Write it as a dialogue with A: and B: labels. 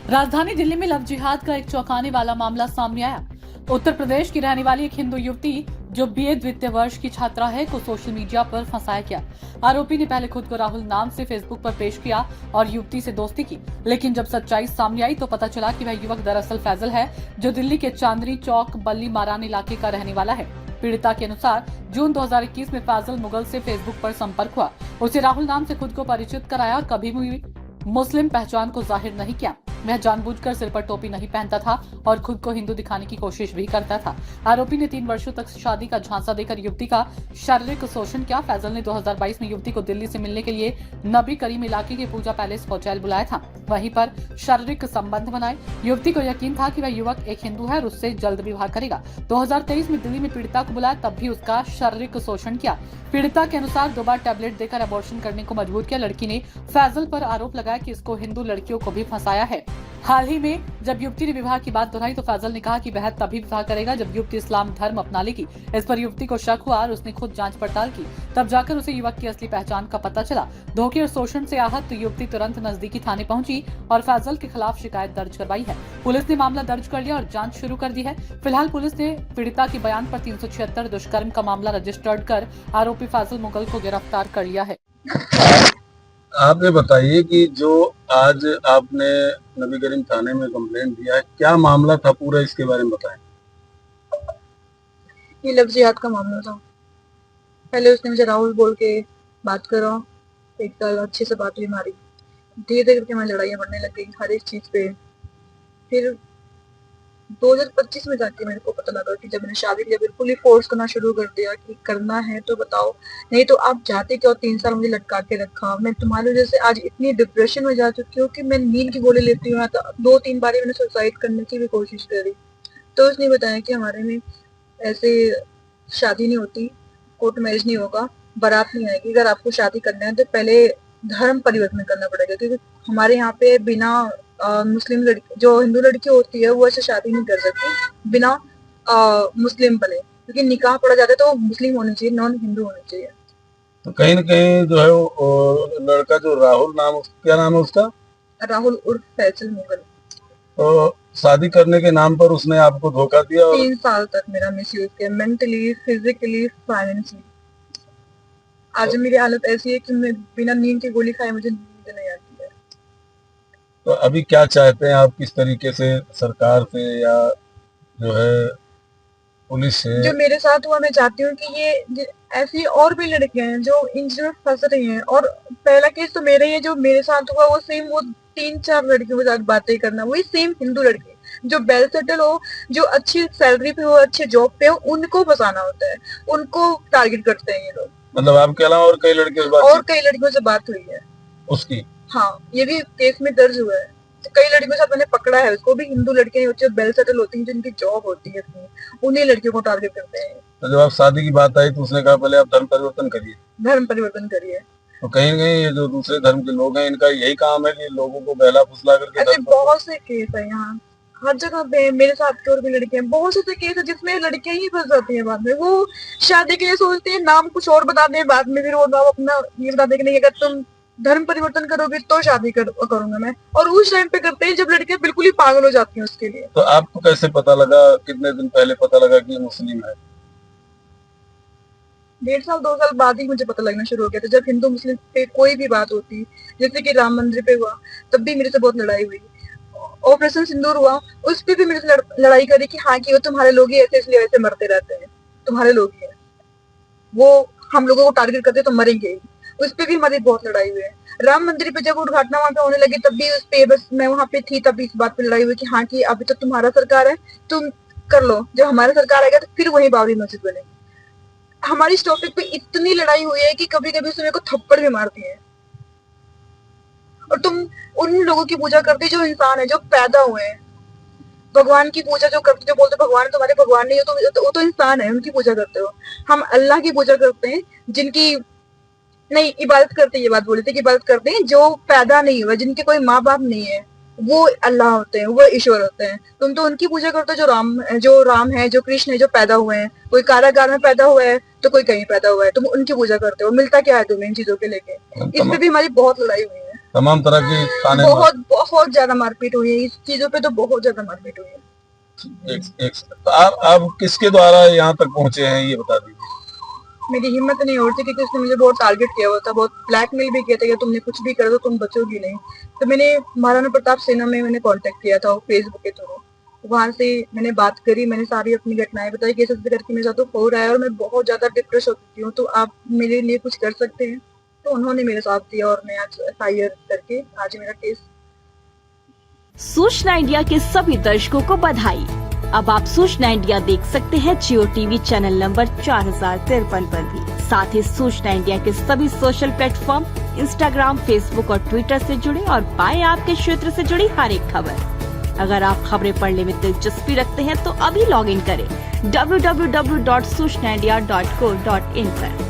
A: राजधानी दिल्ली में लव जिहाद का एक चौंकाने वाला मामला सामने आया। उत्तर प्रदेश की रहने वाली एक हिंदू युवती जो बीए द्वितीय वर्ष की छात्रा है को सोशल मीडिया पर फंसाया गया। आरोपी ने पहले खुद को राहुल नाम से फेसबुक पर पेश किया और युवती से दोस्ती की, लेकिन जब सच्चाई सामने आई तो पता चला कि वह युवक दरअसल फैजल है, जो दिल्ली के चांदनी चौक बल्ली मारान इलाके का रहने वाला है। पीड़िता के अनुसार जून 2021 में फैजल मुगल से फेसबुक पर संपर्क हुआ। उसे राहुल नाम से खुद को परिचित कराया, कभी भी मुस्लिम पहचान को जाहिर नहीं किया। वह जानबूझकर सिर पर टोपी नहीं पहनता था और खुद को हिंदू दिखाने की कोशिश भी करता था। आरोपी ने 3 वर्षों तक शादी का झांसा देकर युवती का शारीरिक शोषण किया। फैजल ने 2022 में युवती को दिल्ली से मिलने के लिए नबी करीम इलाके के पूजा पैलेस होटल बुलाया था, वहीं पर शारीरिक संबंध बनाए। युवती को यकीन था कि वह युवक एक हिंदू है और उससे जल्द विवाह करेगा। 2023 में दिल्ली में पीड़िता को बुलाया, तब भी उसका शारीरिक शोषण किया। पीड़िता के अनुसार 2 बार टैबलेट देकर अबॉर्शन करने को मजबूर किया। लड़की ने फैजल पर आरोप लगाया कि इसको हिंदू लड़कियों को भी फंसाया है। हाल ही में जब युवती ने विवाह की बात दोहराई तो फैजल ने कहा कि वह तभी विवाह करेगा जब युवती इस्लाम धर्म अपना लेगी। इस पर युवती को शक हुआ और उसने खुद जांच पड़ताल की, तब जाकर उसे युवक की असली पहचान का पता चला। धोखे और शोषण से आहत युवती तुरंत नजदीकी थाने पहुंची और फैजल के खिलाफ शिकायत दर्ज करवाई है। पुलिस ने मामला दर्ज कर लिया और जांच शुरू कर दी है। फिलहाल पुलिस ने पीड़िता के बयान पर 376 दुष्कर्म का मामला रजिस्टर्ड कर आरोपी फैजल मुगल को गिरफ्तार कर लिया है।
B: आपने बताइए कि जो आज आपने नबी करीम थाने में कंप्लेंट दिया है, क्या मामला था पूरा, इसके बारे में बताएं।
C: ये लव जिहाद का मामला था। पहले उसने मुझे राहुल बोल के बात करा, एक साल अच्छे से बात हुई हमारी, धीरे धीरे करके हमारी लड़ाइयाँ बढ़ने लग गई हर एक चीज पे। फिर 2025 में जाके मेरे को पता लगा कि जब मैंने शादी के लिए बिल्कुल ही फोर्स करना शुरू कर दिया कि करना है तो बताओ, नहीं तो आप जाते क्यों। 3 साल मुझे लटका के रखा। मैं तुम्हारी वजह से आज इतनी डिप्रेशन में जा चुकी हूँ कि मैं नींद की गोली लेती हूँ। तो 2-3 बार मैंने सुसाइड करने की भी कोशिश करी। तो उसने बताया कि हमारे में ऐसे शादी नहीं होती, कोर्ट मैरिज नहीं होगा, बारात नहीं आएगी। अगर आपको शादी करना है तो पहले धर्म परिवर्तन करना पड़ेगा, क्योंकि हमारे यहाँ पे बिना मुस्लिम लड़की, जो हिंदू लड़की होती है वो ऐसे शादी नहीं कर सकती बिना मुस्लिम बने, क्योंकि निकाह पड़ा जाता है तो मुस्लिम होनी चाहिए, नॉन हिंदू होनी चाहिए।
B: तो कहीं न कहीं जो है वो लड़का जो राहुल नाम, क्या नाम है उसका?
C: राहुल उर्फ फैजल मुगल।
B: तो शादी करने के नाम पर उसने आपको धोखा दिया और
C: 3 साल तक मेरा मिसयूज किया, मेंटली, फिजिकली, फाइनेंशियली। आज मेरी हालत ऐसी है कि मैं बिना नींद की गोली खाए मुझे नींद नहीं आती है।
B: तो अभी क्या चाहते हैं आप, किस तरीके से सरकार से या जो है पुलिस से?
C: जो मेरे साथ हुआ, मैं चाहती हूँ कि ये ऐसी और भी लड़कियां हैं जो इन चीजों में फंस रही हैं। और पहला केस तो मेरा ही है, जो मेरे साथ हुआ वो सेम वो 3-4 लड़कियों के साथ बातें करना, वही सेम हिंदू लड़की जो वेल सेटल हो, जो अच्छी सैलरी पे हो, अच्छे जॉब पे हो, उनको फंसाना होता है, उनको टारगेट करते हैं ये लोग।
B: मतलब आपके अलावा और कई लड़कियों से
C: और कई लड़कियों से बात हुई है
B: उसकी?
C: हाँ, ये भी केस में दर्ज हुआ है। तो कई लड़कियों के साथ मैंने पकड़ा है उसको भी। हिंदू लड़कियां नहीं होती, जो वेल सेटल होती हैं, जिनकी जॉब होती है अपनी, उन्हीं लड़कियों को टारगेट करते हैं।
B: तो जब आप शादी की बात आई तो उसने कहा पहले आप धर्म परिवर्तन करिए।
C: धर्म परिवर्तन करिए।
B: तो कहीं न कहीं ये जो दूसरे धर्म के लोग हैं, इनका यही काम है कि लोगों को बहला फुसला करके
C: ऐसे बहुत से केस है यहाँ, हर जगह पे। मेरे साथ की और भी लड़कियां, बहुत से केस है जिसमें लड़कियां ही फंस जाती हैं। बाद में वो शादी के लिए सोचती है, नाम कुछ और बता दे, बाद में फिर वो नाम अपना ये बता दे कि नहीं, अगर तुम धर्म परिवर्तन करोगे तो शादी करूंगा मैं। और उस टाइम पे करते हैं जब लड़कियां बिल्कुल ही पागल हो जाती हैं उसके लिए।
B: तो आपको कैसे पता लगा, कितने दिन पहले पता लगा कि ये मुस्लिम है?
C: 1.5 साल 2 साल बाद ही मुझे पता लगना शुरू हो गया था। जब हिंदू मुस्लिम पे कोई भी बात होती, जैसे कि राम मंदिर पे हुआ, तब भी मेरे से बहुत लड़ाई हुई। ऑपरेशन सिंदूर हुआ, उस पे भी मेरे से लड़ाई करी कि हाँ कि वो तुम्हारे लोग ही ऐसे इसलिए वैसे मरते रहते हैं, तुम्हारे लोग ही है, वो हम लोगों को टारगेट करते तो मरेंगे ही। उस पे भी हमारी बहुत लड़ाई हुई है। राम मंदिर पे जब उद्घाटन वहां पे होने लगी, तब भी उस पे, बस मैं वहां पे थी तभी इस बात पे लड़ाई हुई कि हाँ कि अभी तो तुम्हारा सरकार है, तुम कर लो, जब हमारा सरकार आएगा तो फिर वही बाबरी मस्जिद बनेगी। हमारी इस टॉपिक पे इतनी लड़ाई हुई है कि कभी कभी उसने मेरे को थप्पड़ भी मारती है। और तुम उन लोगों की पूजा करते जो इंसान है, जो पैदा हुए हैं। भगवान की पूजा जो करते, जो बोलते भगवान तुम्हारे भगवान नहीं हो, तो वो तो इंसान है, उनकी पूजा करते हो। हम अल्लाह की पूजा करते हैं, जिनकी नहीं इबादत करते, ये बात बोली थी कि इबादत करते हैं जो पैदा नहीं हुआ, जिनके कोई माँ बाप नहीं है, वो अल्लाह होते हैं, वो ईश्वर होते हैं। तुम तो उनकी पूजा करते हो जो राम है, जो कृष्ण है, जो पैदा हुए हैं। कोई कारागार में पैदा हुआ है तो कोई कहीं पैदा हुआ है, तुम उनकी पूजा करते हो। मिलता क्या है तुम्हें इन चीजों के लेके? इस पे भी हमारी बहुत लड़ाई हुई है।
B: तमाम तरह की थाने में
C: बहुत बहुत ज्यादा मारपीट हुई है, इस चीजों पे तो बहुत ज्यादा मारपीट हुई है।
B: तो आप किसके द्वारा यहाँ तक पहुंचे हैं ये बता दीजिए।
C: मेरी हिम्मत नहीं हो रही थी क्योंकि उसने मुझे बहुत टारगेट किया हुआ था, बहुत ब्लैकमेल भी किया था कि तुमने कुछ भी कर दो तुम बचोगी नहीं। तो मैंने महाराणा प्रताप सेना में मैंने कांटेक्ट किया था फेसबुक के थ्रू, वहां से मैंने बात करी, मैंने सारी अपनी घटनाएं बताई कि ऐसे करके मेरे साथ हो रहा है और मैं बहुत ज्यादा डिप्रेस हो चुकी हूँ, तो आप मेरे लिए कुछ कर सकते हैं। तो उन्होंने मेरे साथ दिया और मैं आज FIR करके आज मेरा केस।
D: सूचना इंडिया के सभी दर्शकों को बधाई। अब आप सूचना इंडिया देख सकते हैं जियो टीवी चैनल नंबर 4053 पर भी। साथ ही सूचना इंडिया के सभी सोशल प्लेटफॉर्म इंस्टाग्राम, फेसबुक और ट्विटर से जुड़े और पाएं आपके क्षेत्र से जुड़ी हर एक खबर। अगर आप खबरें पढ़ने में दिलचस्पी रखते हैं तो अभी लॉग इन करें www.सूचनाindia.co.in पर।